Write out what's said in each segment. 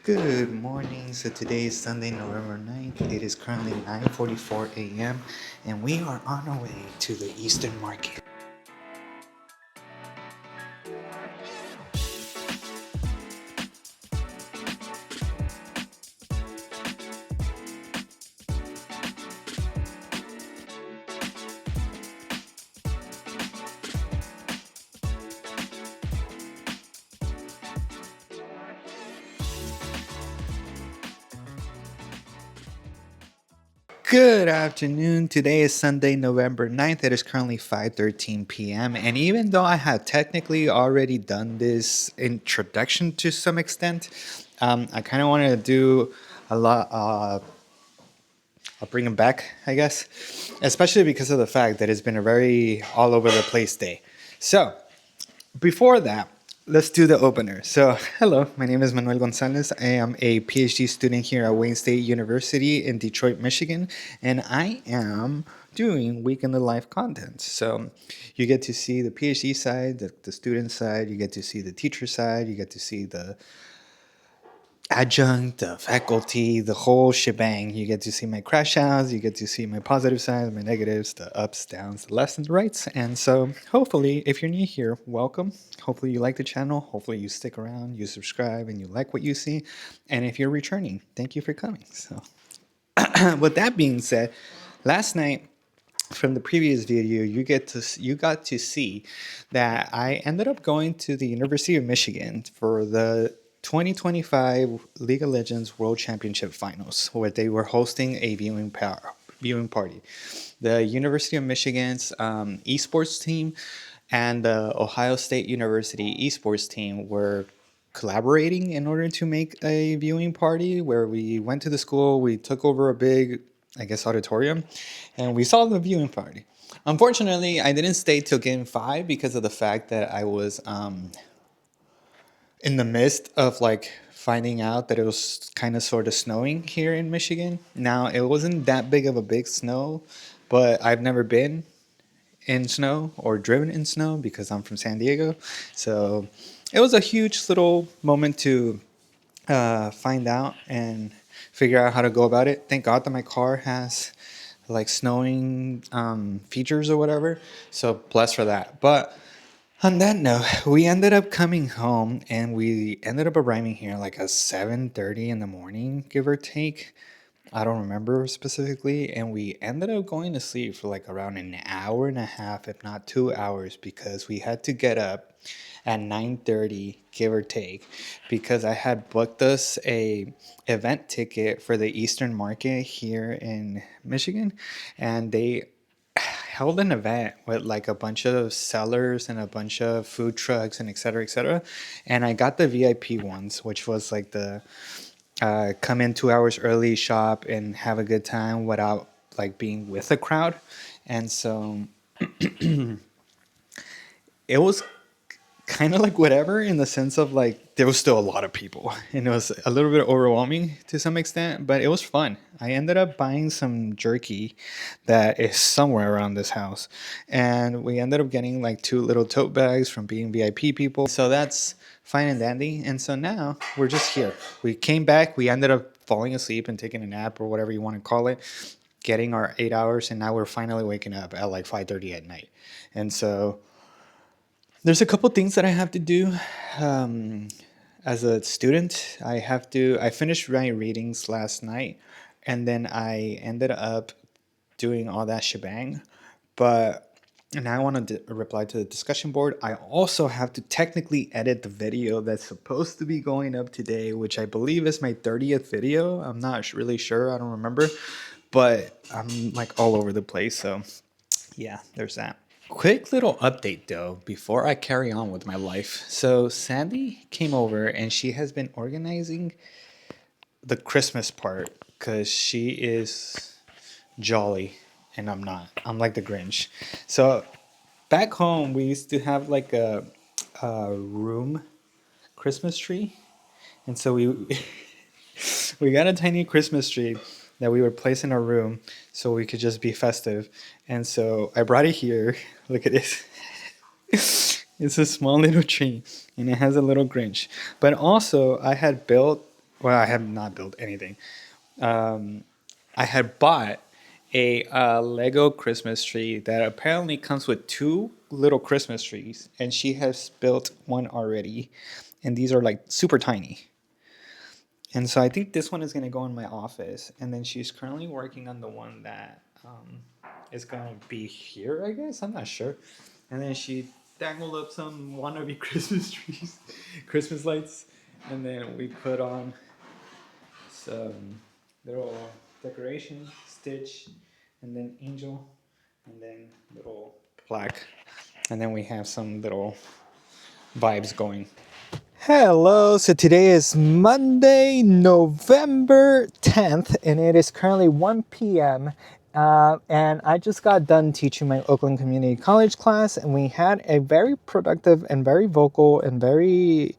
Good morning. So today is Sunday, November 9th. It is currently 9:44 a.m. and we are on our way to the Eastern Market. Good afternoon. Today is Sunday, November 9th. It is currently 5:13 p.m. And even though I had technically already done this introduction to some extent, I kind of wanted to do a lot. I'll bring them back, I guess, especially because of the fact that it's been a very all over the place day. So, before that, let's do the opener. So, hello, my name is Manuel Gonzalez. I am a PhD student here at Wayne State University in Detroit, Michigan, and I am doing Week in the Life content. So, you get to see the PhD side, the student side, you get to see the teacher side, you get to see the adjunct, the faculty, the whole shebang. You get to see my crash outs, you get to see my positive sides, my negatives, the ups, downs, the lefts, and the rights. And so, hopefully, if you're new here, welcome. Hopefully, you like the channel. Hopefully, you stick around, you subscribe, and you like what you see. And if you're returning, thank you for coming. So, with that being said, last night, from the previous video, you got to see that I ended up going to the University of Michigan for the 2025 League of Legends World Championship Finals, where they were hosting a viewing party. The University of Michigan's esports team and the Ohio State University esports team were collaborating in order to make a viewing party where we went to the school, we took over a big, I guess, auditorium, and we saw the viewing party. Unfortunately, I didn't stay till game 5 because of the fact that I was in the midst of like finding out that it was kind of sort of snowing here in Michigan. Now, it wasn't that big of a big snow, but I've never been in snow or driven in snow because I'm from San Diego. So it was a huge little moment to find out and figure out how to go about it. Thank God that my car has like snowing features or whatever. So blessed for that. But on that note, we ended up coming home and we ended up arriving here like at 7:30 in the morning, give or take. I don't remember specifically, and we ended up going to sleep for like around an hour and a half, if not 2 hours, because we had to get up at 9:30, give or take, because I had booked us a event ticket for the Eastern Market here in Michigan, and they held an event with like a bunch of sellers and a bunch of food trucks and et cetera, et cetera. And I got the VIP ones, which was like the come in 2 hours early, shop, and have a good time without like being with a crowd. And so it was kind of like whatever in the sense of like there was still a lot of people and it was a little bit overwhelming to some extent, but it was fun. I ended up buying some jerky that is somewhere around this house, and we ended up getting like 2 little tote bags from being VIP people. So that's fine and dandy. And so now we're just here. We came back, we ended up falling asleep and taking a nap or whatever you want to call it, getting our 8 hours, and now we're finally waking up at like 5:30 at night. And so there's a couple things that I have to do. As a student, I finished my readings last night, and then I ended up doing all that shebang. But now I want to reply to the discussion board. I also have to technically edit the video that's supposed to be going up today, which I believe is my 30th video. I'm not really sure. I don't remember. But I'm like all over the place. So yeah, there's that. Quick little update though, before I carry on with my life. So Sandy came over and she has been organizing the Christmas part because she is jolly and I'm not. I'm like the Grinch. So back home, we used to have like a room Christmas tree. And so we we got a tiny Christmas tree that we would place in our room so we could just be festive. And so I brought it here. Look at this. It's a small little tree and it has a little Grinch. But also, I had built Well, I have not built anything. I had bought a Lego Christmas tree that apparently comes with two little Christmas trees, and she has built one already, and these are like super tiny. And so I think this one is going to go in my office, and then she's currently working on the one that is going to be here, I guess. I'm not sure. And then she dangled up some wannabe Christmas trees, Christmas lights, and then we put on some little decoration, stitch, and then angel, and then little plaque. And then we have some little vibes going. Hello, so today is Monday, November 10th, and it is currently 1 p.m. And I just got done teaching my Oakland Community College class, and we had a very productive and very vocal and very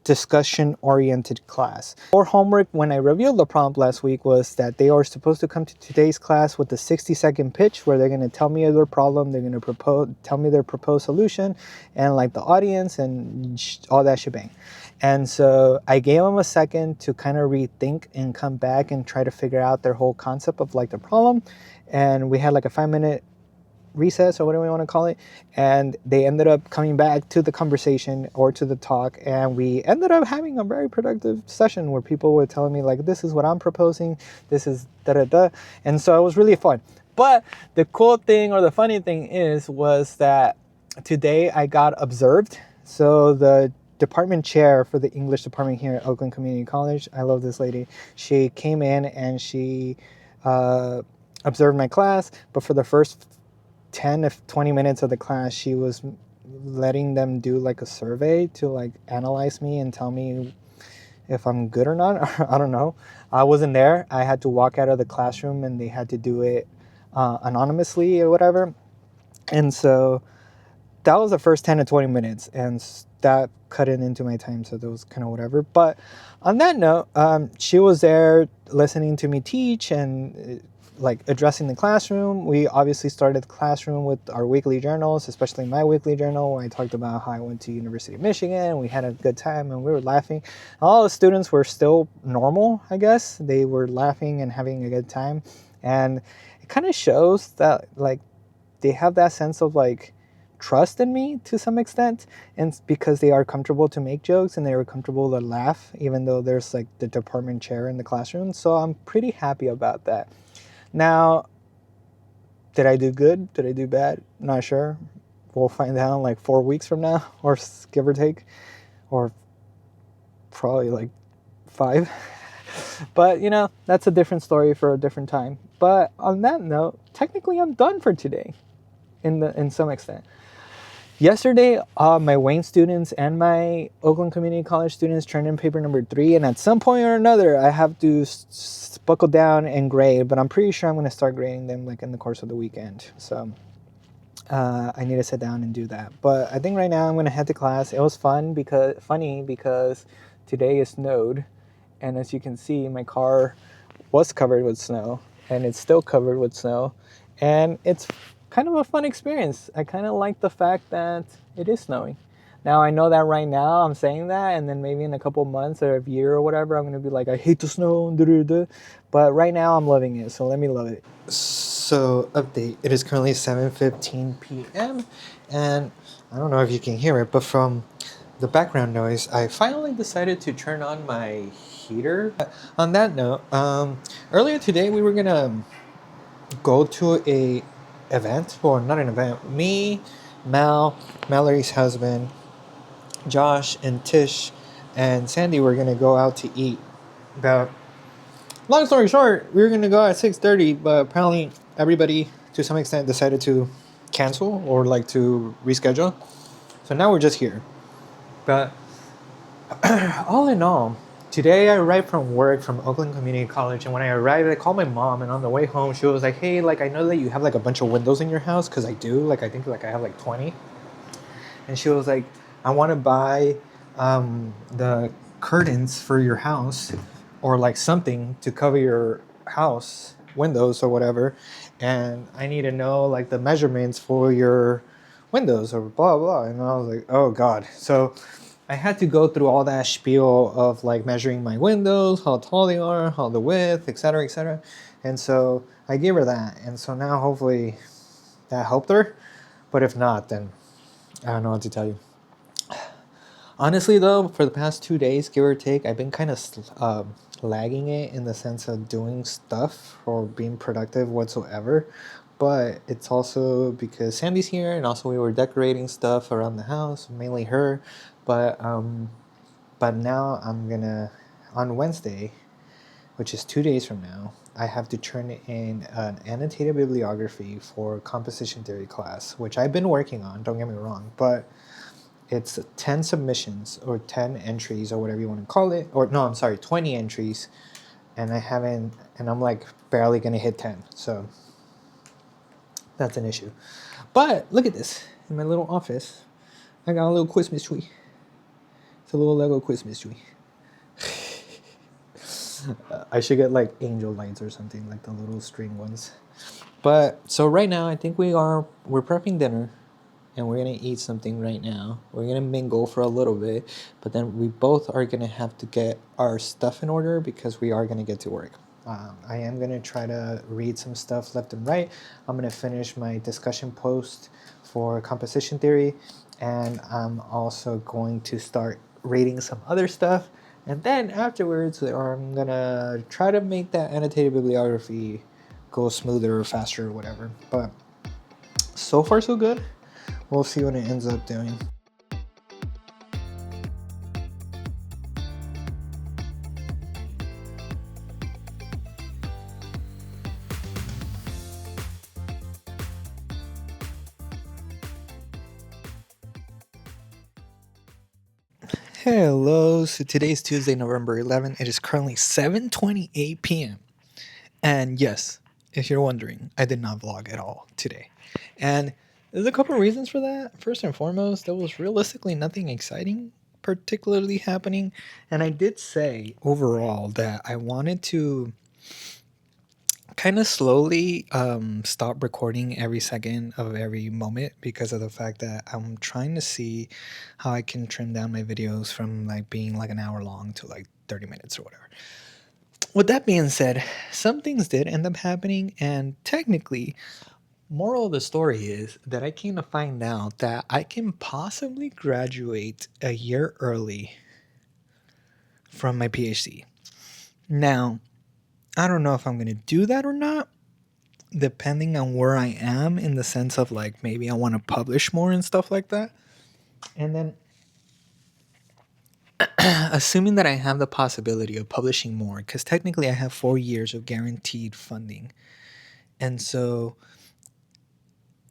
discussion-oriented class. For homework, when I revealed the prompt last week, was that they are supposed to come to today's class with a 60-second pitch where they're going to tell me their problem, they're going to tell me their proposed solution, and like the audience and all that shebang. And so I gave them a second to kind of rethink and come back and try to figure out their whole concept of like the problem. And we had like a 5-minute recess or whatever we want to call it, and they ended up coming back to the conversation or to the talk, and we ended up having a very productive session where people were telling me like, this is what I'm proposing, this is da da da. And so it was really fun. But the cool thing, or the funny thing was that today I got observed. So the department chair for the English department here at Oakland Community College, I love this lady, she came in and she observed my class, but for the first 10 to 20 minutes of the class, she was letting them do like a survey to like analyze me and tell me if I'm good or not. I don't know. I wasn't there. I had to walk out of the classroom and they had to do it anonymously or whatever. And so that was the first 10 to 20 minutes, and that cut it into my time, so that was kind of whatever. But on that note, she was there listening to me teach and like addressing the classroom. We obviously started the classroom with our weekly journals, especially my weekly journal, where I talked about how I went to University of Michigan. We had a good time and we were laughing. All the students were still normal, I guess. They were laughing and having a good time. And it kind of shows that like they have that sense of like trust in me to some extent, and because they are comfortable to make jokes and they are comfortable to laugh, even though there's like the department chair in the classroom. So I'm pretty happy about that. Now, did I do good? Did I do bad? Not sure. We'll find out in like 4 weeks from now, or give or take, or probably like 5. But you know, that's a different story for a different time. But on that note, technically I'm done for today in some extent. Yesterday, my Wayne students and my Oakland Community College students turned in paper number 3, and at some point or another, I have to buckle down and grade, but I'm pretty sure I'm going to start grading them like in the course of the weekend. So I need to sit down and do that. But I think right now I'm going to head to class. It was funny because today it snowed, and as you can see, my car was covered with snow, and it's still covered with snow, and it's kind of a fun experience. I kind of like the fact that it is snowing. Now I know that right now I'm saying that, and then maybe in a couple months or a year or whatever, I'm going to be like, I hate the snow, but right now I'm loving it, so let me love it. So update, it is currently 7:15 p.m. and I don't know if you can hear it, but from the background noise, I finally decided to turn on my heater. On that note, earlier today we were going to go to a event, or not an event. Me, Mallory's husband, Josh, and Tish, and Sandy were gonna go out to eat. But long story short, we were gonna go at 6:30, but apparently everybody, to some extent, decided to cancel or like to reschedule. So now we're just here. But all in all, today I arrived from work from Oakland Community College, and when I arrived, I called my mom, and on the way home, she was like, hey, like, I know that you have like a bunch of windows in your house, because I do, like, I think like I have like 20. And she was like, I want to buy the curtains for your house, or like something to cover your house windows or whatever, and I need to know like the measurements for your windows or blah blah. And I was like, oh god. So I had to go through all that spiel of like measuring my windows, how tall they are, how the width, etc., etc. And so I gave her that, and so now hopefully that helped her. But if not, then I don't know what to tell you. Honestly, though, for the past 2 days, give or take, I've been kind of lagging it in the sense of doing stuff or being productive whatsoever. But it's also because Sandy's here, and also we were decorating stuff around the house, mainly her. But now I'm gonna on Wednesday, which is 2 days from now, I have to turn in an annotated bibliography for composition theory class, which I've been working on. Don't get me wrong, but it's 10 submissions or 10 entries or whatever you want to call it, or no, I'm sorry, 20 entries, and I haven't, and I'm like barely gonna hit 10, so that's an issue. But look at this, in my little office I got a little Christmas tree. It's a little Lego Christmas tree. I should get like angel lights or something, like the little string ones. But so right now I think we're prepping dinner, and we're gonna eat something right now. We're gonna mingle for a little bit, but then we both are gonna have to get our stuff in order because we are gonna get to work. I am gonna try to read some stuff left and right. I'm gonna finish my discussion post for composition theory, and I'm also going to start reading some other stuff. And then afterwards, I'm gonna try to make that annotated bibliography go smoother or faster or whatever. But so far, so good. We'll see what it ends up doing. Hello, so today's Tuesday, November 11th. It is currently 7:28 p.m. And yes, if you're wondering, I did not vlog at all today. And there's a couple of reasons for that. First and foremost, there was realistically nothing exciting particularly happening. And I did say overall that I wanted to kind of slowly stop recording every second of every moment because of the fact that I'm trying to see how I can trim down my videos from like being like an hour long to like 30 minutes or whatever. With that being said, some things did end up happening, and technically, moral of the story is that I came to find out that I can possibly graduate a year early from my PhD. Now, I don't know if I'm going to do that or not, depending on where I am in the sense of like maybe I want to publish more and stuff like that. And then assuming that I have the possibility of publishing more, because technically I have 4 years of guaranteed funding. And so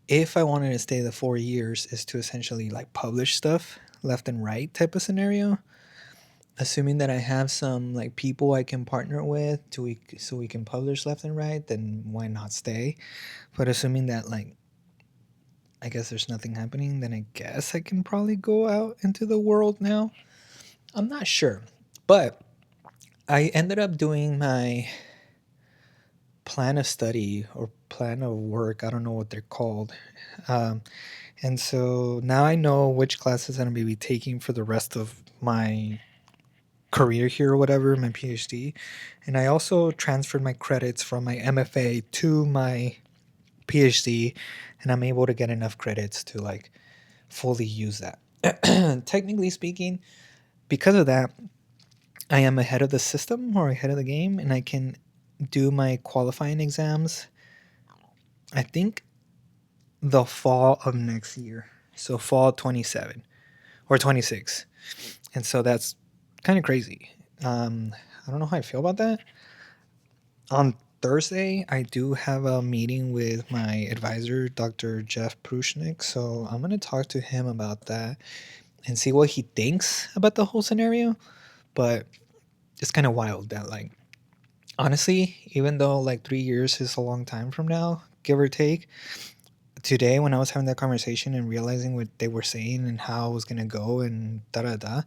if I wanted to stay the 4 years is to essentially like publish stuff left and right type of scenario. Assuming that I have some like people I can partner with so we can publish left and right, then why not stay? But assuming that like I guess there's nothing happening, then I guess I can probably go out into the world now. I'm not sure. But I ended up doing my plan of study or plan of work. I don't know what they're called. Um, and so now I know which classes I'm going to be taking for the rest of my career here or whatever, my PhD. And I also transferred my credits from my MFA to my PhD, and I'm able to get enough credits to like fully use that. Technically speaking, because of that, I am ahead of the system or ahead of the game, and I can do my qualifying exams, I think, the fall of next year. So, fall 27 or 26. And so that's kind of crazy. I don't know how I feel about that. On Thursday, I do have a meeting with my advisor, Dr. Jeff Prushnik. So, I'm going to talk to him about that and see what he thinks about the whole scenario. But it's kind of wild that, like, honestly, even though like 3 years is a long time from now, give or take, today when I was having that conversation and realizing what they were saying and how it was gonna go and da da da,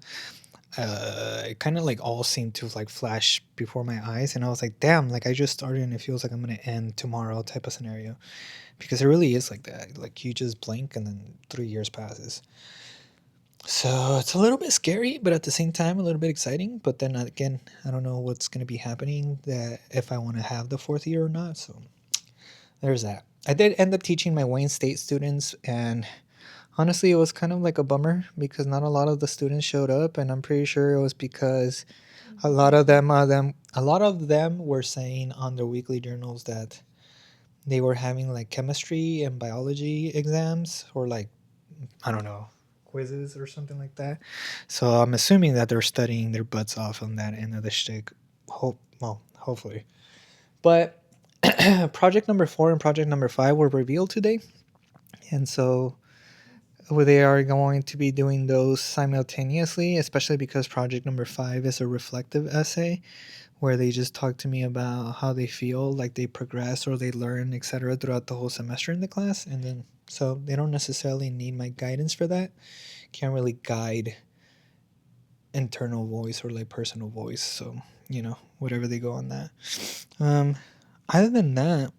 it kind of like all seemed to like flash before my eyes, and I was like, damn, like I just started and it feels like I'm gonna end tomorrow type of scenario, because it really is like that. Like you just blink and then 3 years passes. So it's a little bit scary, but at the same time, a little bit exciting. But then again, I don't know what's going to be happening, that if I want to have the fourth year or not. So there's that. I did end up teaching my Wayne State students, and honestly, it was kind of like a bummer because not a lot of the students showed up, and I'm pretty sure it was because a lot of them were saying on their weekly journals that they were having like chemistry and biology exams, or like, I don't know, quizzes or something like that. So I'm assuming that they're studying their butts off on that end of the shtick. Hopefully. But project number 4 and project number 5 were revealed today, and so they are going to be doing those simultaneously, especially because project number 5 is a reflective essay where they just talk to me about how they feel like they progress or they learn, etc., throughout the whole semester in the class. And then, so they don't necessarily need my guidance for that. Can't really guide internal voice or like personal voice. So, whatever they go on that. Um, Other than that,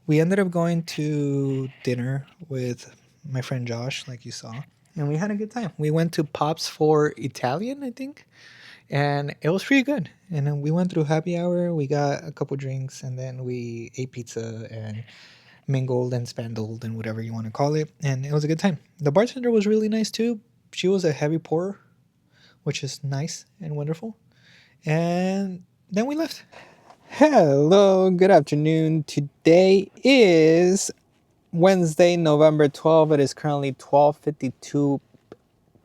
we ended up going to dinner with my friend Josh, like you saw, and we had a good time. We went to Pops for Italian, I think, and it was pretty good. And then we went through happy hour. We got a couple drinks, and then we ate pizza and mingled and spandled and whatever you want to call it. And it was a good time. The bartender was really nice too. She was a heavy pourer, which is nice and wonderful. And then we left. Hello, good afternoon. Today is Wednesday, November 12th. It is currently 12:52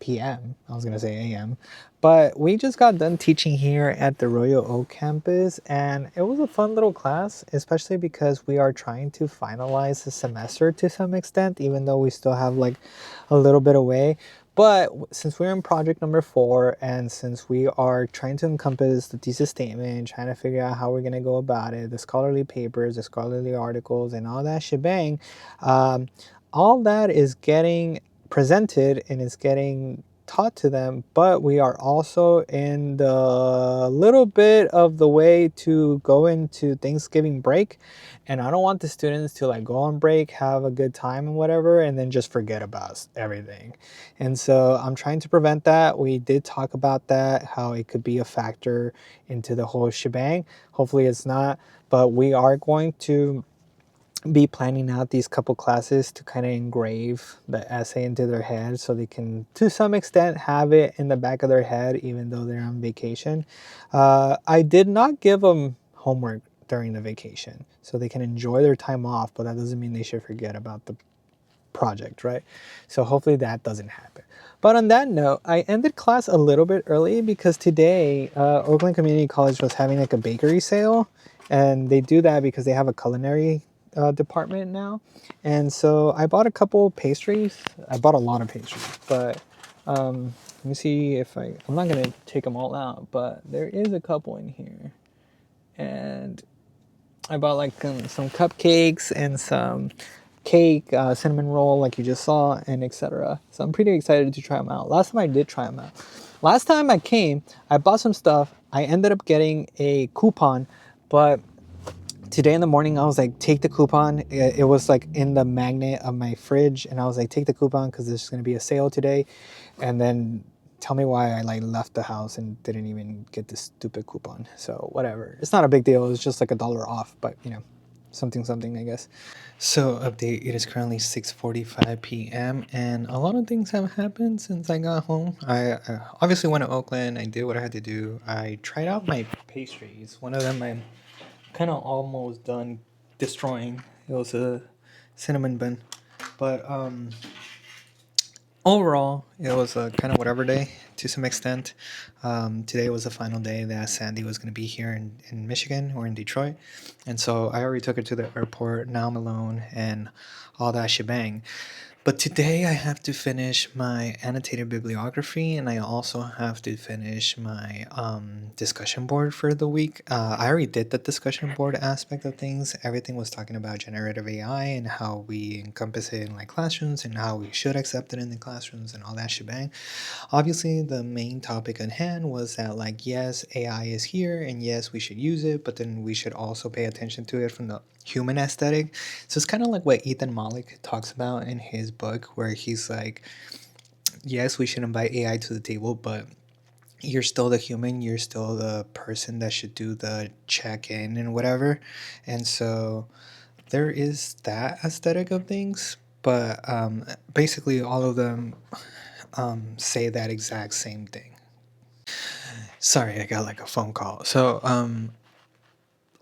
p.m. I was going to say a.m. But we just got done teaching here at the Royal Oak campus, and it was a fun little class, especially because we are trying to finalize the semester to some extent, even though we still have like a little bit away. But since we're in project number 4, and since we are trying to encompass the thesis statement, trying to figure out how we're going to go about it, the scholarly papers, the scholarly articles, and all that shebang, all that is getting presented and it's getting taught to them, but we are also in the little bit of the way to go into Thanksgiving break, and I don't want the students to like go on break, have a good time and whatever, and then just forget about everything. And so I'm trying to prevent that. We did talk about that, how it could be a factor into the whole shebang. Hopefully it's not, but we are going to be planning out these couple classes to kind of engrave the essay into their head so they can, to some extent, have it in the back of their head even though they're on vacation. I did not give them homework during the vacation so they can enjoy their time off, but that doesn't mean they should forget about the project, right? So hopefully that doesn't happen. But on that note, I ended class a little bit early because today Oakland Community College was having like a bakery sale, and they do that because they have a culinary department now. And so I bought a couple pastries. I bought a lot of pastries, but let me see if I'm not gonna take them all out, but there is a couple in here. And I bought like some cupcakes and some cake, cinnamon roll, like you just saw, and etc. So I'm pretty excited to try them out. Last time I did try them out. Last time I came, I bought some stuff. I ended up getting a coupon, but today in the morning I was like, take the coupon. It was like in the magnet of my fridge, and I was like, take the coupon because there's going to be a sale today. And then tell me why I like left the house and didn't even get this stupid coupon. So whatever, it's not a big deal. It's just like $1 off, but something, I guess. So update, it is currently 6:45 p.m. and a lot of things have happened since I got home. I obviously went to Oakland. I did what I had to do. I tried out my pastries. One of them I'm kind of almost done destroying. It was a cinnamon bun, but overall, it was a kind of whatever day to some extent. Today was the final day that Sandy was going to be here in Michigan or in Detroit. And so I already took her to the airport. Now I'm alone and all that shebang. But today I have to finish my annotated bibliography, and I also have to finish my discussion board for the week. I already did the discussion board aspect of things. Everything was talking about generative AI and how we encompass it in like classrooms and how we should accept it in the classrooms and all that shebang. Obviously, the main topic at hand was that, like, yes, AI is here and yes, we should use it, but then we should also pay attention to it from the human aesthetic. So it's kind of like what Ethan Malik talks about in his book, where he's like yes, we should invite AI to the table, but you're still the human, you're still the person that should do the check in and whatever. And so there is that aesthetic of things, but basically all of them say that exact same thing. Sorry, I got like a phone call. So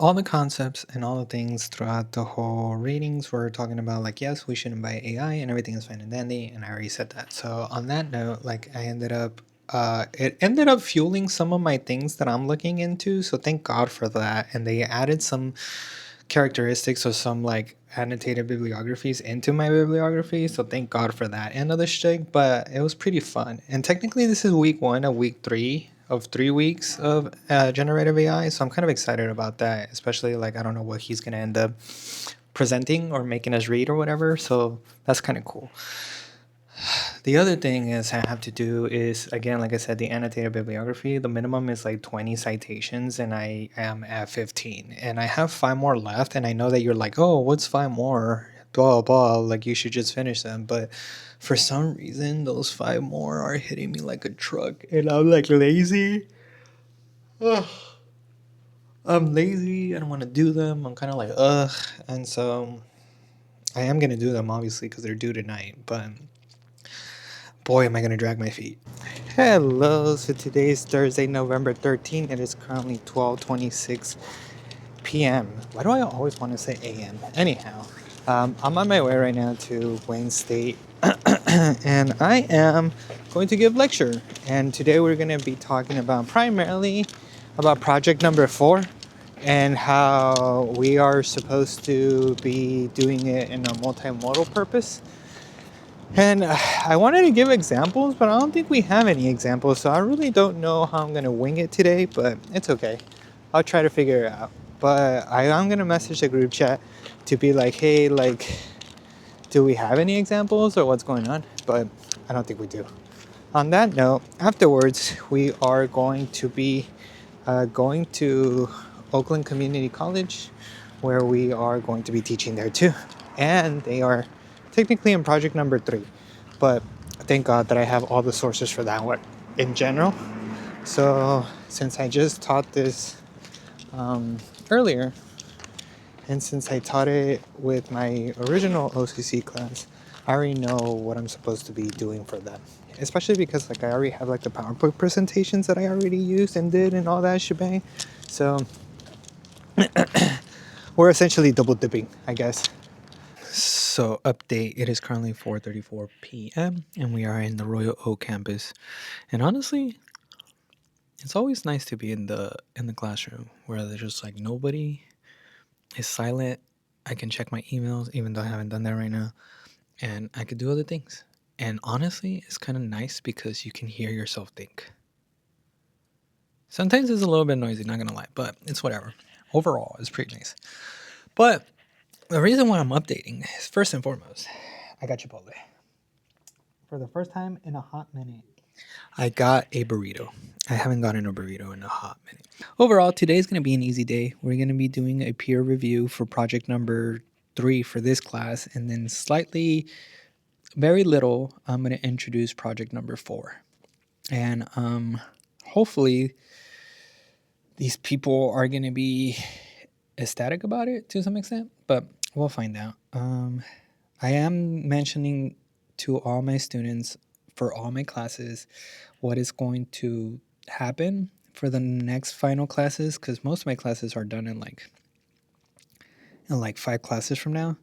all the concepts and all the things throughout the whole readings were talking about like, yes, we should invite AI and everything is fine and dandy, and I already said that. So on that note, like I ended up it ended up fueling some of my things that I'm looking into, so thank God for that. And they added some characteristics of some like annotated bibliographies into my bibliography, so thank God for that end of the shtick. But it was pretty fun, and technically this is week one of week three of 3 weeks of generative AI, so I'm kind of excited about that, especially like I don't know what he's gonna end up presenting or making us read or whatever, so that's kind of cool. The other thing is I have to do is, again, like I said, the annotated bibliography. The minimum is like 20 citations, and I am at 15, and I have 5 more left. And I know that you're like, oh, what's 5 more? Blah blah. Like you should just finish them, but for some reason, those 5 more are hitting me like a truck, and I'm like lazy. Ugh. I'm lazy. I don't want to do them. I'm kind of like ugh, and so I am gonna do them obviously because they're due tonight, but boy, am I gonna drag my feet. Hello, so today is Thursday, November 13th. It is currently 12:26 p.m. Why do I always want to say a.m.? Anyhow, I'm on my way right now to Wayne State, and I am going to give lecture. And today we're going to be talking about primarily about project number 4 and how we are supposed to be doing it in a multimodal purpose. And I wanted to give examples, but I don't think we have any examples, so I really don't know how I'm going to wing it today, but it's okay. I'll try to figure it out. But I'm going to message the group chat to be like, hey, like, do we have any examples or what's going on? But I don't think we do. On that note, afterwards, we are going to be going to Oakland Community College, where we are going to be teaching there too. And they are technically in project number 3. But thank God that I have all the sources for that one in general. So since I just taught this earlier, and since I taught it with my original OCC class, I already know what I'm supposed to be doing for them. Especially because like I already have like the PowerPoint presentations that I already used and did and all that shebang. So we're essentially double dipping, I guess. So update, it is currently 4:34 p.m. and we are in the Royal Oak campus. And honestly, it's always nice to be in the classroom where there's just like nobody is silent. I can check my emails even though I haven't done that right now, and I could do other things. And honestly, it's kind of nice because you can hear yourself think. Sometimes it's a little bit noisy, not gonna lie, but it's whatever. Overall, it's pretty nice. But the reason why I'm updating is first and foremost, I got Chipotle. For the first time in a hot minute, I got a burrito. I haven't gotten a burrito in a hot minute. Overall, today's going to be an easy day. We're going to be doing a peer review for project number 3 for this class, and then slightly, very little, I'm going to introduce project number 4. And hopefully, these people are going to be ecstatic about it to some extent, but we'll find out. I am mentioning to all my students for all my classes what is going to happen for the next final classes, because most of my classes are done in like 5 classes from now,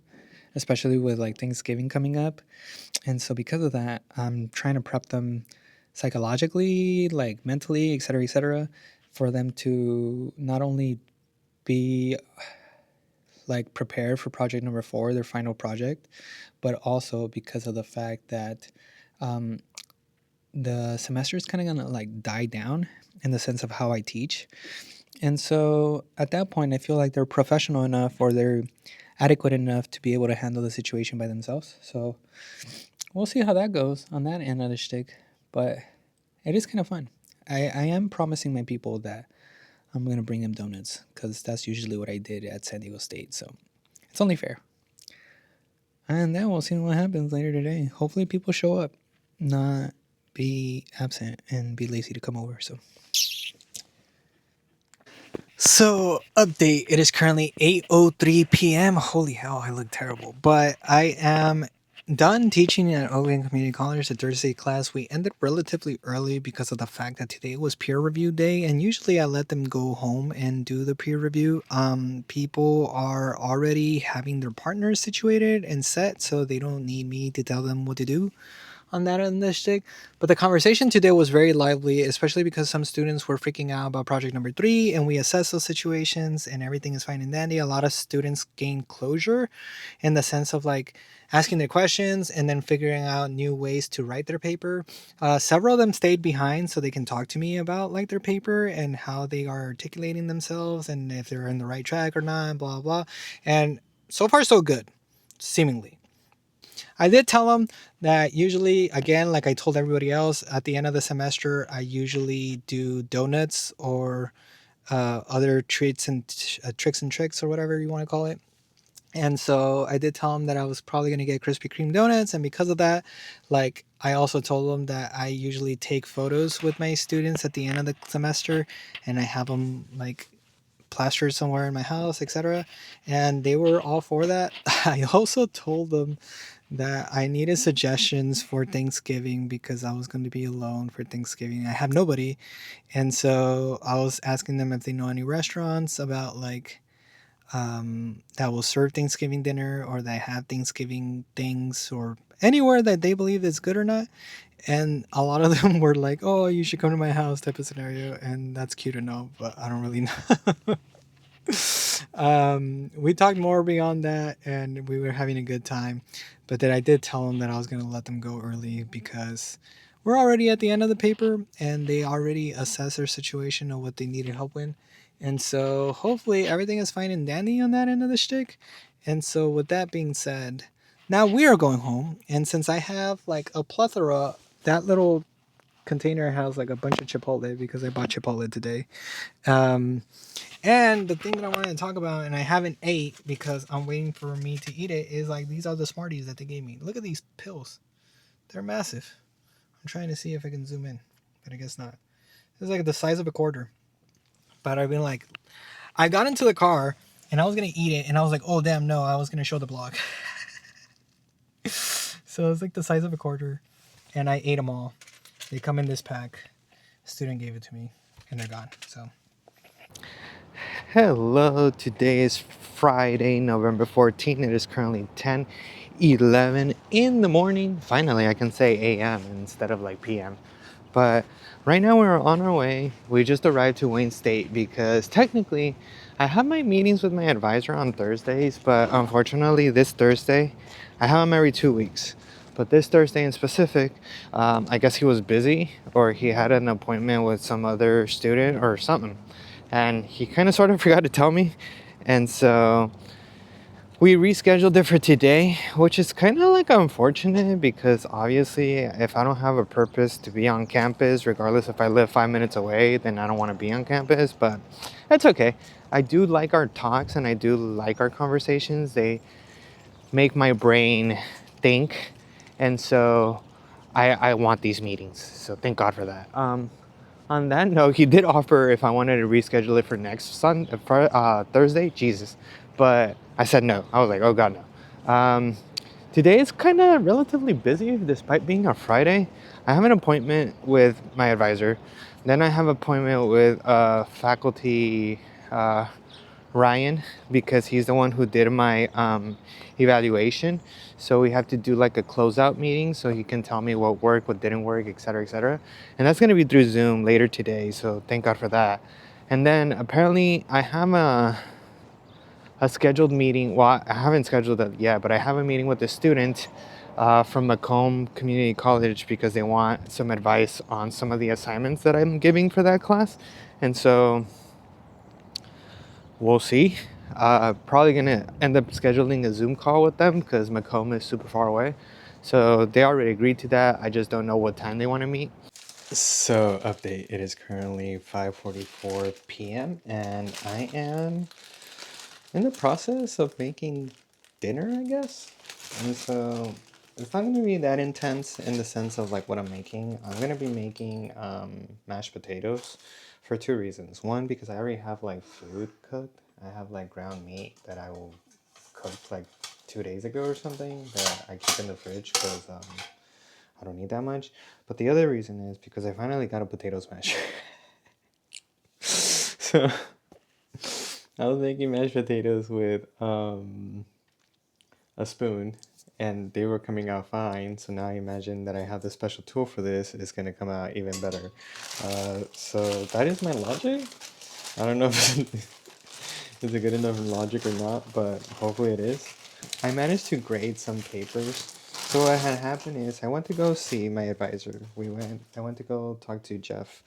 especially with like Thanksgiving coming up. And so because of that, I'm trying to prep them psychologically, like mentally, et cetera, for them to not only be like prepared for project number 4, their final project, but also because of the fact that um, the semester is kind of gonna like die down in the sense of how I teach. And so at that point, I feel like they're professional enough or they're adequate enough to be able to handle the situation by themselves. So we'll see how that goes on that end of the shtick. But it is kind of fun. I am promising my people that I'm going to bring them donuts because that's usually what I did at San Diego State. So it's only fair. And then we'll see what happens later today. Hopefully people show up. Not be absent and be lazy to come over. So update. It is currently 8:03 p.m. Holy hell, I look terrible. But I am done teaching at Oregon Community College. The Thursday class we ended relatively early because of the fact that today was peer review day, and usually I let them go home and do the peer review. People are already having their partners situated and set, so they don't need me to tell them what to do on that initiative. But the conversation today was very lively, especially because some students were freaking out about project number 3, and we assessed those situations and everything is fine and dandy. A lot of students gained closure in the sense of like asking their questions and then figuring out new ways to write their paper. Several of them stayed behind so they can talk to me about like their paper and how they are articulating themselves and if they're in the right track or not, blah blah. And so far so good, seemingly. I did tell them that usually, again, like I told everybody else, at the end of the semester, I usually do donuts or other treats and tricks and tricks or whatever you want to call it. And so I did tell them that I was probably going to get Krispy Kreme donuts. And because of that, like I also told them that I usually take photos with my students at the end of the semester and I have them like plastered somewhere in my house, etc. And they were all for that. I also told them that I needed suggestions for Thanksgiving because I was going to be alone for Thanksgiving. I have nobody. And so I was asking them if they know any restaurants about like that will serve Thanksgiving dinner or that have Thanksgiving things or anywhere that they believe is good or not. And a lot of them were like, oh, you should come to my house type of scenario. And that's cute to know, but I don't really know. We talked more beyond that and we were having a good time. But then I did tell them that I was going to let them go early because we're already at the end of the paper and they already assessed their situation of what they needed help with. And so hopefully everything is fine and dandy on that end of the shtick. And so with that being said, now we are going home. And since I have like a plethora, that little container has like a bunch of Chipotle because I bought Chipotle today. Um, and the thing that I wanted to talk about, and I haven't ate because I'm waiting for me to eat it, is like these are the Smarties that they gave me. Look at these pills. They're massive. I'm trying to see if I can zoom in, but I guess not. It's like the size of a quarter. But I've been like, I got into the car and I was going to eat it, and I was like, oh, damn, no, I was going to show the blog. So it's like the size of a quarter, and I ate them all. They come in this pack. A student gave it to me, and they're gone, so. Hello, today is Friday, November 14th. It is currently 10:11 in the morning. Finally, I can say AM instead of like PM. But right now we're on our way. We just arrived to Wayne State because technically I have my meetings with my advisor on Thursdays, but unfortunately this Thursday, I have him every 2 weeks. But this Thursday in specific, I guess he was busy or he had an appointment with some other student or something. And he kind of sort of forgot to tell me. And so we rescheduled it for today, which is kind of like unfortunate because obviously if I don't have a purpose to be on campus, regardless if I live 5 minutes away, then I don't want to be on campus, but that's okay. I do like our talks and I do like our conversations. They make my brain think. And so I want these meetings. So thank God for that. On that note, he did offer if I wanted to reschedule it for next Thursday. Jesus. But I said no. I was like, oh God, no. Today is kind of relatively busy despite being a Friday. I have an appointment with my advisor. Then I have an appointment with faculty Ryan because he's the one who did my evaluation. So we have to do like a closeout meeting so he can tell me what worked, what didn't work, etc., etc. And that's going to be through Zoom later today. So thank God for that. And then apparently I have a scheduled meeting. Well, I haven't scheduled it yet, but I have a meeting with a student from Macomb Community College because they want some advice on some of the assignments that I'm giving for that class. And so we'll see. Probably gonna end up scheduling a Zoom call with them because Macomb is super far away. So they already agreed to that. I just don't know what time they want to meet. So update, it is currently 5:44 p.m. and I am in the process of making dinner, I guess. And so It's not gonna be that intense in the sense of like what I'm making. I'm gonna be making mashed potatoes for two reasons. One, because I already have like food cooked. I have like ground meat that I will cook like 2 days ago or something that I keep in the fridge because I don't need that much. But the other reason is because I finally got a potato smasher. So I was making mashed potatoes with a spoon, and they were coming out fine. So now I imagine that I have the special tool for this. It's going to come out even better. So that is my logic. I don't know if is it good enough in logic or not, but hopefully it is. I managed to grade some papers. So what had happened is I went to go see my advisor. I went to go talk to Jeff.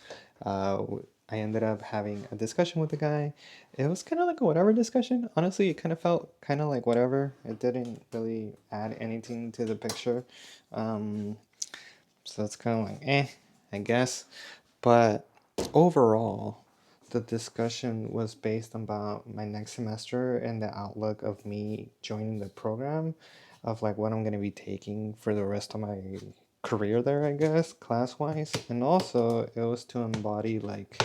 I ended up having a discussion with the guy. It was kind of like a whatever discussion. Honestly, it kind of felt kind of like whatever. It didn't really add anything to the picture. Um, so it's kind of like, I guess. But overall, the discussion was based about my next semester and the outlook of me joining the program, of like what I'm going to be taking for the rest of my career there, I guess, class wise. And also, it was to embody like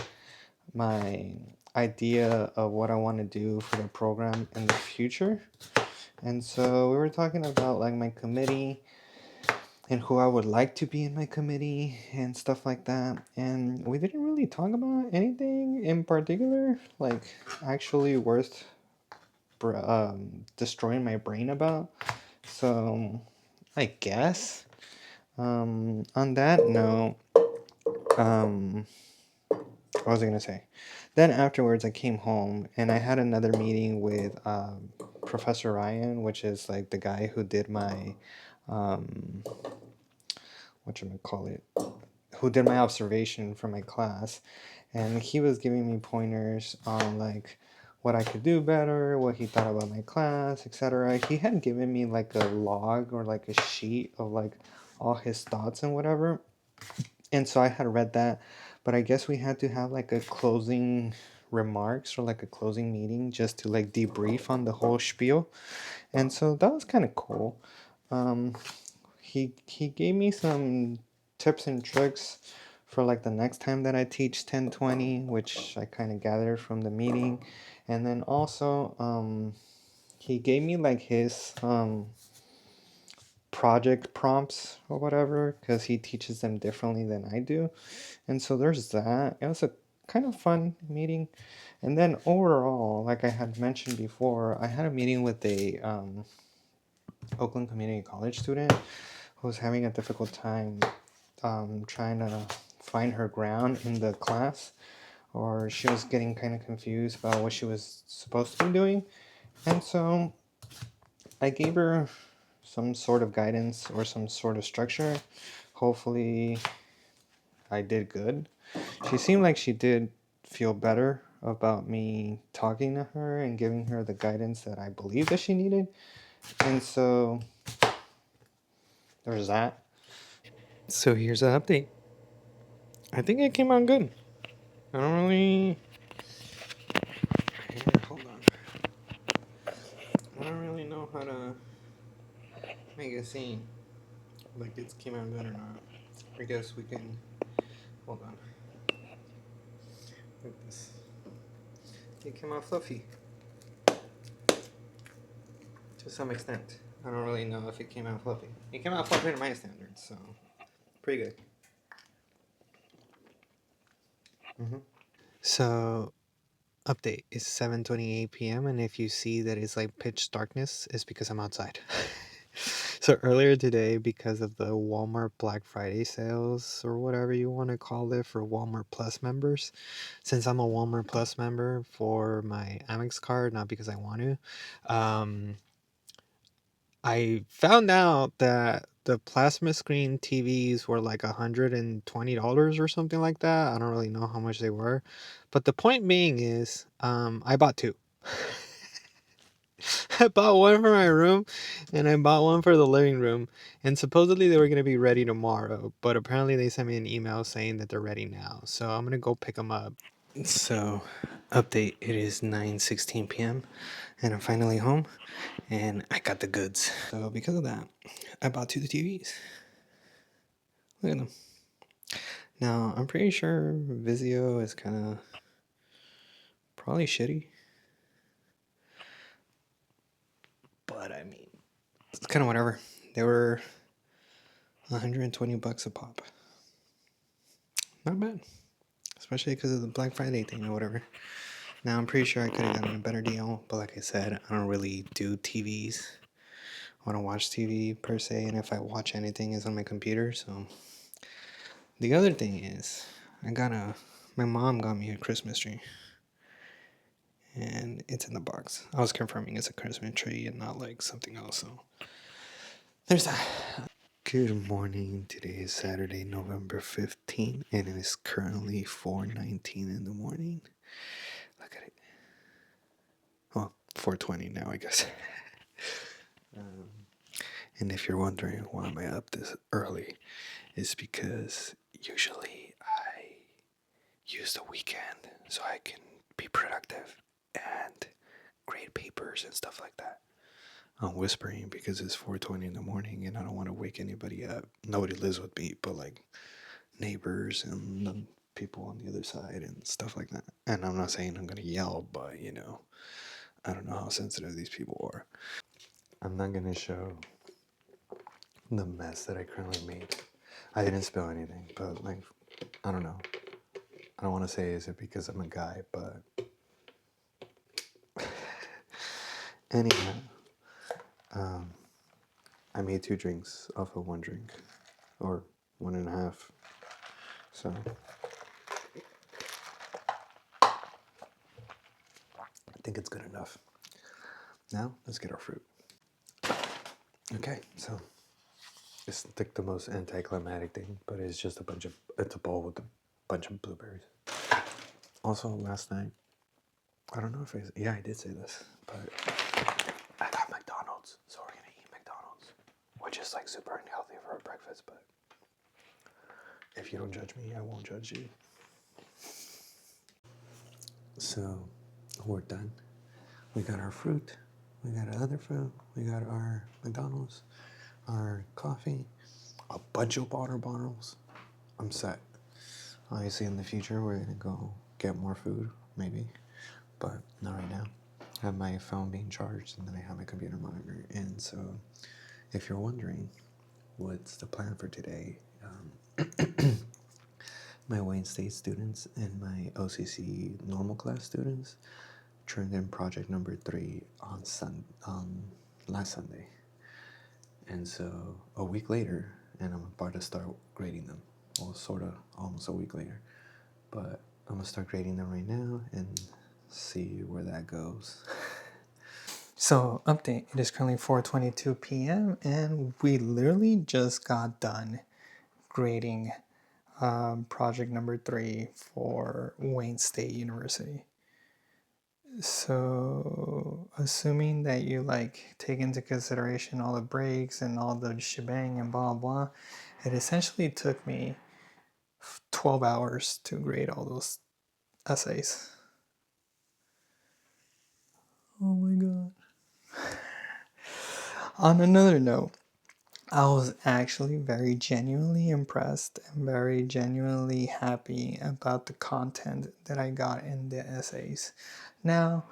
my idea of what I want to do for the program in the future. And so we were talking about like my committee and who I would like to be in my committee and stuff like that. And we didn't really talk about anything in particular, like actually worth destroying my brain about. So I guess on that note, um, what was I gonna say? Then afterwards, I came home and I had another meeting with Professor Ryan, which is like the guy who did my what you call it, who did my observation for my class, and he was giving me pointers on like what I could do better, what he thought about my class, etc. He had given me like a log or like a sheet of like all his thoughts and whatever. And so I had read that, but I guess we had to have like a closing remarks or like a closing meeting just to like debrief on the whole spiel. And so that was kind of cool. Um, he gave me some tips and tricks for like the next time that I teach 1020, which I kind of gathered from the meeting. And then also he gave me like his project prompts or whatever because he teaches them differently than I do. And so there's that. It was a kind of fun meeting. And then overall, like I had mentioned before, I had a meeting with a Oakland Community College student who was having a difficult time trying to find her ground in the class, or she was getting kind of confused about what she was supposed to be doing. And so I gave her some sort of guidance or some sort of structure. Hopefully, I did good. She seemed like she did feel better about me talking to her and giving her the guidance that I believe that she needed. And so there's that. So here's an update. I think it came out good. I don't really. Here, hold on. I don't really know how to make a scene. Like it came out good or not. I guess we can. Hold on. Like this. It came out fluffy. To some extent. I don't really know if it came out fluffy. It came out fluffy to my standards, so pretty good. Mm-hmm. So update is 7:28 p.m. and if you see that it's like pitch darkness, it's because I'm outside. So earlier today, because of the Walmart Black Friday sales or whatever you want to call it for Walmart Plus members, since I'm a Walmart Plus member for my Amex card, not because I want to, I found out that the plasma screen TVs were like $120 or something like that. I don't really know how much they were. But the point being is, I bought two. I bought one for my room and I bought one for the living room. And supposedly they were going to be ready tomorrow. But apparently they sent me an email saying that they're ready now. So I'm going to go pick them up. So, update, it is 9:16 p.m. and I'm finally home and I got the goods. So, because of that, I bought two TVs. Look at them. Now, I'm pretty sure Vizio is kind of probably shitty. But I mean, it's kind of whatever. They were $120 a pop. Not bad. Especially because of the Black Friday thing or whatever. Now, I'm pretty sure I could have gotten a better deal, but like I said, I don't really do TVs. I don't watch TV per se, and if I watch anything, it's on my computer. So, the other thing is, my mom got me a Christmas tree, and it's in the box. I was confirming it's a Christmas tree and not like something else, so there's that. Good morning. Today is Saturday, November 15th, and it is currently 4:19 in the morning. Look at it. Well, 4:20 now, I guess. And if you're wondering why am I up this early, it's because usually I use the weekend so I can be productive and grade papers and stuff like that. I'm whispering because it's 4:20 in the morning and I don't want to wake anybody up. Nobody lives with me, but like neighbors and the people on the other side and stuff like that. And I'm not saying I'm gonna yell, but I don't know how sensitive these people are. I'm not gonna show the mess that I currently made. I didn't spill anything, but like, I don't know. I don't want to say is it because I'm a guy, but anyhow, I made 2 drinks off of 1 drink, or 1.5. So I think it's good enough. Now let's get our fruit. Okay, so it's like the most anticlimactic thing, but it's just it's a bowl with a bunch of blueberries. Also, last night, I don't know if I did say this, but I got McDonald's, so we're gonna eat McDonald's, which is like super unhealthy for a breakfast, but if you don't judge me, I won't judge you. So, we're done. We got our fruit, we got our other fruit, we got our McDonald's, our coffee, a bunch of water bottles. I'm set. Obviously, in the future, we're gonna go get more food, maybe, but not right now. I have my phone being charged, and then I have my computer monitor. And so, if you're wondering what's the plan for today, my Wayne State students and my OCC normal class students turned in project number 3 on last Sunday. And so a week later, and I'm about to start grading them. Well, sort of almost a week later. But I'm going to start grading them right now and see where that goes. So, update. It is currently 4:22 p.m. and we literally just got done grading project number 3 for Wayne State University. So, assuming that you like take into consideration all the breaks and all the shebang and blah blah, it essentially took me 12 hours to grade all those essays. Oh my god. On another note, I was actually very genuinely impressed and very genuinely happy about the content that I got in the essays. Now,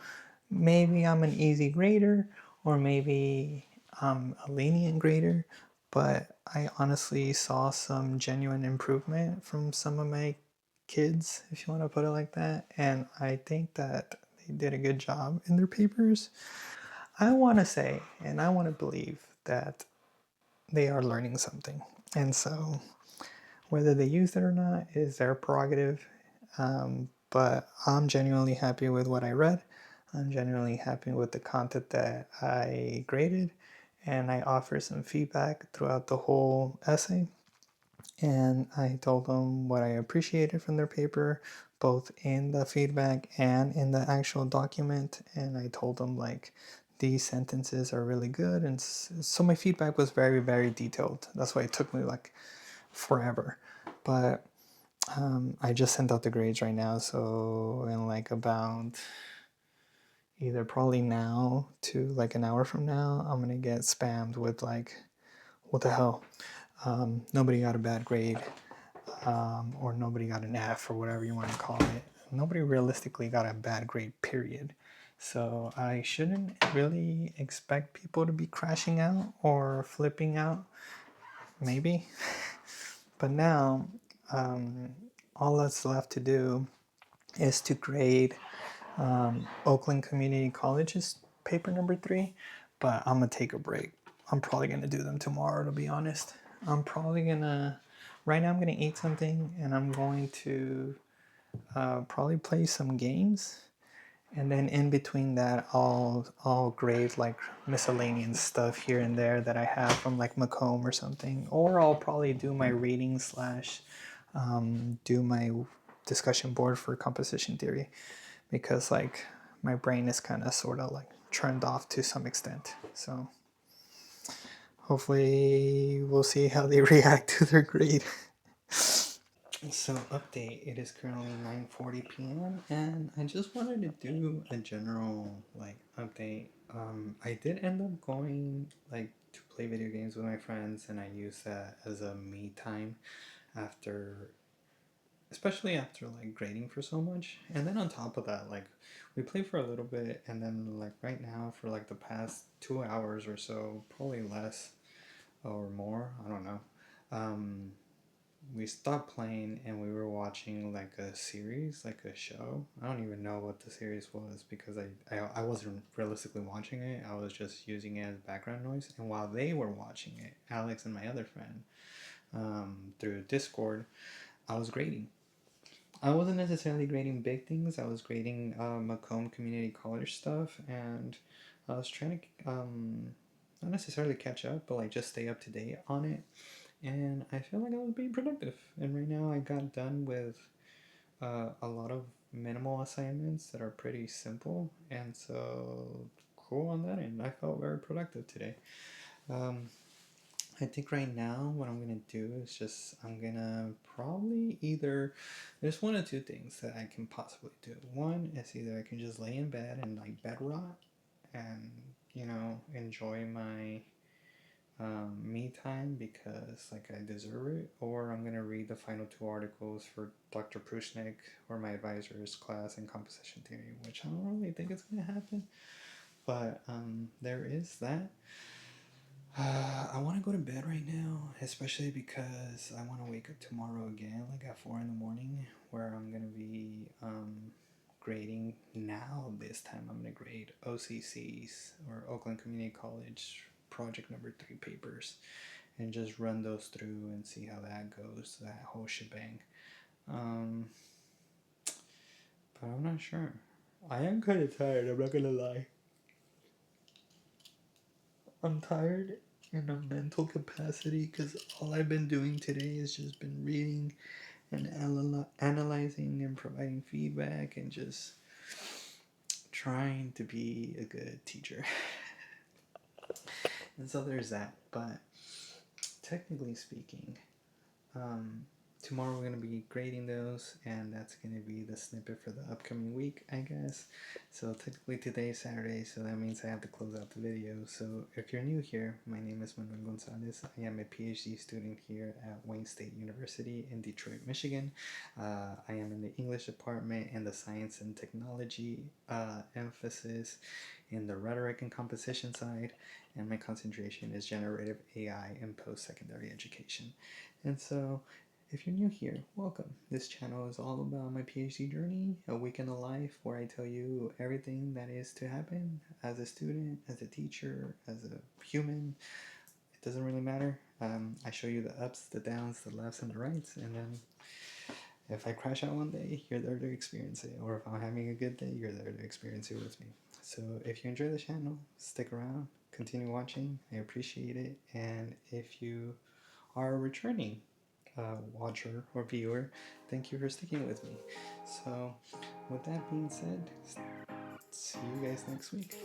maybe I'm an easy grader, or maybe I'm a lenient grader, but I honestly saw some genuine improvement from some of my kids, if you want to put it like that, and I think that they did a good job in their papers. I want to say, and I want to believe that they are learning something. And so, whether they use it or not is their prerogative. But I'm genuinely happy with what I read. I'm genuinely happy with the content that I graded. And I offered some feedback throughout the whole essay. And I told them what I appreciated from their paper, both in the feedback and in the actual document. And I told them, like, these sentences are really good. And so my feedback was very, very detailed. That's why it took me like forever. But I just sent out the grades right now, so in like about either probably now to like an hour from now, I'm gonna get spammed with like, what the hell? Nobody got a bad grade, or nobody got an F, or whatever you want to call it. Nobody realistically got a bad grade, period. So I shouldn't really expect people to be crashing out or flipping out, maybe. But now, all that's left to do is to grade Oakland Community College's paper number 3, but I'm gonna take a break. I'm probably gonna do them tomorrow, to be honest. I'm probably gonna, right now I'm gonna eat something and I'm going to probably play some games, and then in between that I'll grade like miscellaneous stuff here and there that I have from like Macomb or something, or I'll probably do my reading slash do my discussion board for composition theory, because like my brain is kind of sort of like turned off to some extent. So hopefully we'll see how they react to their grade. So update, it is currently 9:40 p.m. and I just wanted to do a general like update. I did end up going like to play video games with my friends, and I use that as a me time after, especially after like grading for so much. And then on top of that, like we play for a little bit, and then like right now for like the past 2 hours or so, probably less or more, I don't know. We stopped playing and we were watching like a series, like a show. I don't even know what the series was because I wasn't realistically watching it. I was just using it as background noise. And while they were watching it, Alex and my other friend, through Discord, I was grading. I wasn't necessarily grading big things. I was grading Macomb Community College stuff, and I was trying to not necessarily catch up, but like just stay up to date on it. And I feel like I was being productive. And right now I got done with a lot of minimal assignments that are pretty simple, and so cool on that end. I felt very productive today. Um, I think right now what I'm gonna do is just I'm gonna probably either, there's one or two things that I can possibly do. One is either I can just lay in bed and like bed rot and enjoy my me time because like I deserve it, or I'm gonna read the final 2 articles for Dr. Prushnik or my advisor's class in composition theory, which I don't really think it's gonna happen, but there is that. I want to go to bed right now, especially because I want to wake up tomorrow again, like at 4 in the morning, where I'm gonna be grading. Now this time I'm gonna grade OCC's, or Oakland Community College, project number 3 papers, and just run those through and see how that goes, that whole shebang. Um, but I'm not sure. I am kind of tired. I'm not gonna lie. I'm tired in a mental capacity because all I've been doing today has just been reading and analyzing and providing feedback and just trying to be a good teacher. And so there's that. But technically speaking, um, tomorrow we're going to be grading those, and that's going to be the snippet for the upcoming week, I guess. So technically today is Saturday, so that means I have to close out the video. So if you're new here, my name is Manuel Gonzalez. I am a PhD student here at Wayne State University in Detroit, Michigan. I am in the English department and the science and technology emphasis in the rhetoric and composition side, and my concentration is generative AI and post-secondary education. And so, if you're new here, welcome. This channel is all about my PhD journey, a week in the life where I tell you everything that is to happen as a student, as a teacher, as a human. It doesn't really matter. I show you the ups, the downs, the lefts, and the rights, and then if I crash out one day, you're there to experience it. Or if I'm having a good day, you're there to experience it with me. So if you enjoy the channel, stick around, continue watching. I appreciate it. And if you are a returning watcher or viewer, thank you for sticking with me. So with that being said, see you guys next week.